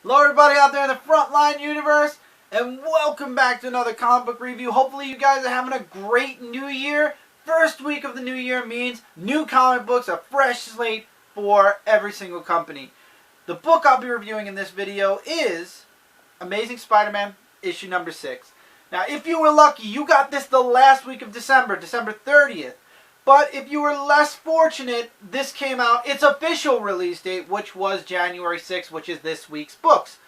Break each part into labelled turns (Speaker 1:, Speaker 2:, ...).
Speaker 1: Hello everybody out there in the Frontline universe, and welcome back to another comic book review. Hopefully you guys are having a great new year. First week of the new year means new comic books, a fresh slate for every single company. The book I'll be reviewing in this video is Amazing Spider-Man issue number 6. Now if you were lucky, you got this the last week of December, December 30th. But if you were less fortunate, this came out, its official release date, which was January 6th, which is this week's books.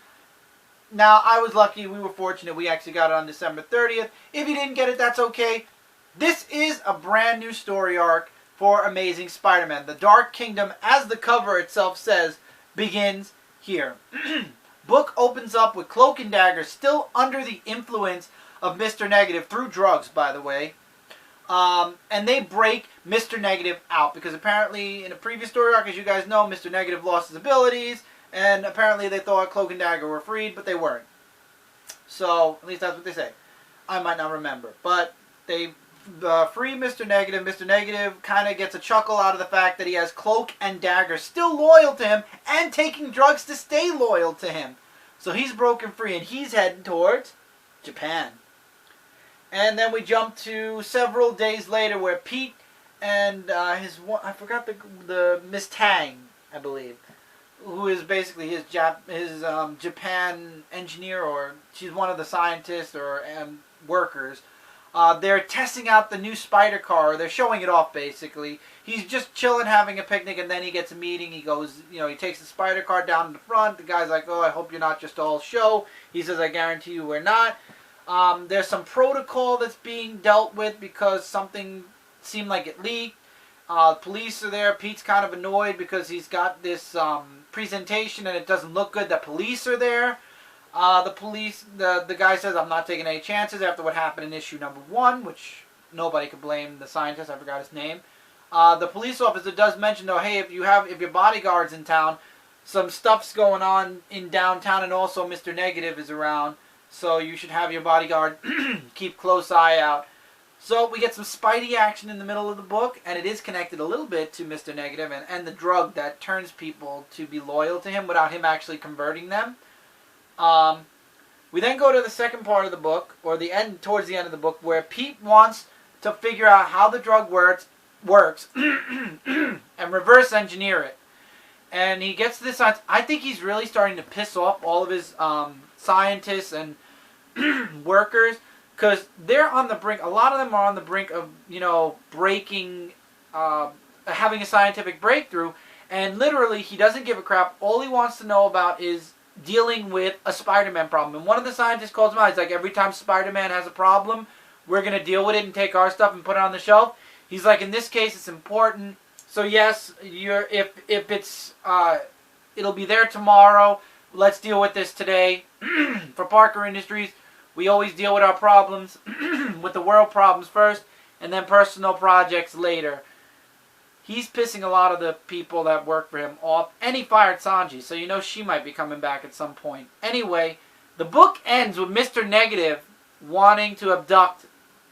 Speaker 1: Now, I was lucky, we were fortunate, we actually got it on December 30th. If you didn't get it, that's okay. This is a brand new story arc for Amazing Spider-Man. The Dark Kingdom, as the cover itself says, begins here. Book opens up with Cloak and Dagger still under the influence of Mr. Negative, through drugs, by the way. And they break Mr. Negative out because apparently in a previous story arc, as you guys know, Mr. Negative lost his abilities, and apparently they thought Cloak and Dagger were freed, but they weren't. So, at least that's what they say. I might not remember. But they free Mr. Negative. Mr. Negative kind of gets a chuckle out of the fact that he has Cloak and Dagger still loyal to him and taking drugs to stay loyal to him. So he's broken free and he's heading towards Japan. And then we jump to several days later where Pete and I forgot the Miss Tang, I believe, who is basically his Japan engineer, or she's one of the scientists or workers. They're testing out the new spider car. They're showing it off, basically. He's just chilling, having a picnic, and then he gets a meeting. He goes, he takes the spider car down to the front. The guy's like, oh, I hope you're not just all show. He says, I guarantee you we're not. There's some protocol that's being dealt with because something seemed like it leaked. Police are there. Pete's kind of annoyed because he's got this presentation and it doesn't look good. The police are there. The guy says, I'm not taking any chances after what happened in issue number 1, which nobody could blame the scientist. I forgot his name. The police officer does mention, though, hey, if your bodyguard's in town, some stuff's going on in downtown, and also Mr. Negative is around. So you should have your bodyguard keep close eye out. So we get some Spidey action in the middle of the book, and it is connected a little bit to Mr. Negative and the drug that turns people to be loyal to him without him actually converting them. We then go to the second part of the book, or towards the end of the book, where Pete wants to figure out how the drug works and reverse engineer it. And he gets to this science. I think he's really starting to piss off all of his scientists and workers, because they're on the brink. A lot of them are on the brink of breaking, having a scientific breakthrough, and literally he doesn't give a crap. All he wants to know about is dealing with a Spider-Man problem. And one of the scientists calls him out. He's like, every time Spider-Man has a problem, we're going to deal with it and take our stuff and put it on the shelf. He's like, in this case, it's important. So yes, if it's it'll be there tomorrow. Let's deal with this today. For Parker Industries, we always deal with our problems, with the world problems first, and then personal projects later. He's pissing a lot of the people that work for him off, and he fired Sanji, so she might be coming back at some point. Anyway, the book ends with Mr. Negative wanting to abduct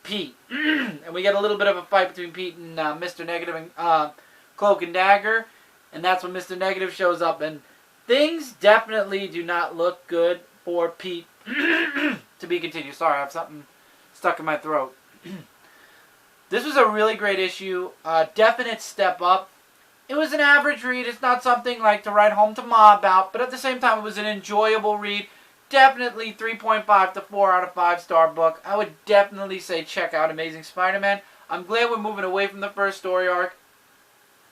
Speaker 1: Pete. And we get a little bit of a fight between Pete and Mr. Negative and Cloak and Dagger, and that's when Mr. Negative shows up, and things definitely do not look good for Pete. To be continued. Sorry, I have something stuck in my throat. This was a really great issue. Definite step up. It was an average read. It's not something like to write home to Ma about, but at the same time, it was an enjoyable read. Definitely 3.5 to 4 out of 5-star book. I would definitely say check out Amazing Spider-Man. I'm glad we're moving away from the first story arc.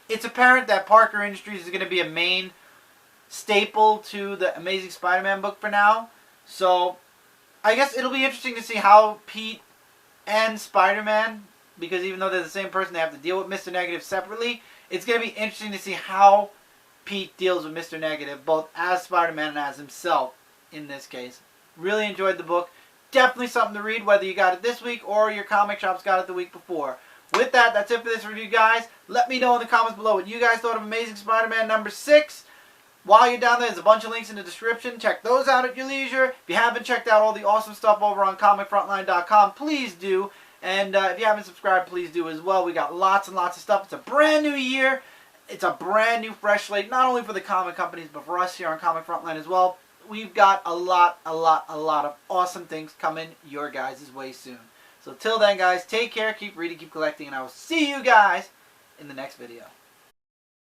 Speaker 1: It's apparent that Parker Industries is going to be a main staple to the Amazing Spider-Man book for now. So, I guess it'll be interesting to see how Pete and Spider-Man, because even though they're the same person, they have to deal with Mr. Negative separately. It's going to be interesting to see how Pete deals with Mr. Negative, both as Spider-Man and as himself in this case. Really enjoyed the book. Definitely something to read, whether you got it this week or your comic shops got it the week before. With that, that's it for this review, guys. Let me know in the comments below what you guys thought of Amazing Spider-Man number 6. While you're down there, there's a bunch of links in the description. Check those out at your leisure. If you haven't checked out all the awesome stuff over on ComicFrontline.com, please do. And if you haven't subscribed, please do as well. We got lots and lots of stuff. It's a brand new year. It's a brand new fresh slate, not only for the comic companies, but for us here on Comic Frontline as well. we've got a lot of awesome things coming your guys' way soon. So till then, guys, take care, keep reading, keep collecting, and I will see you guys in the next video.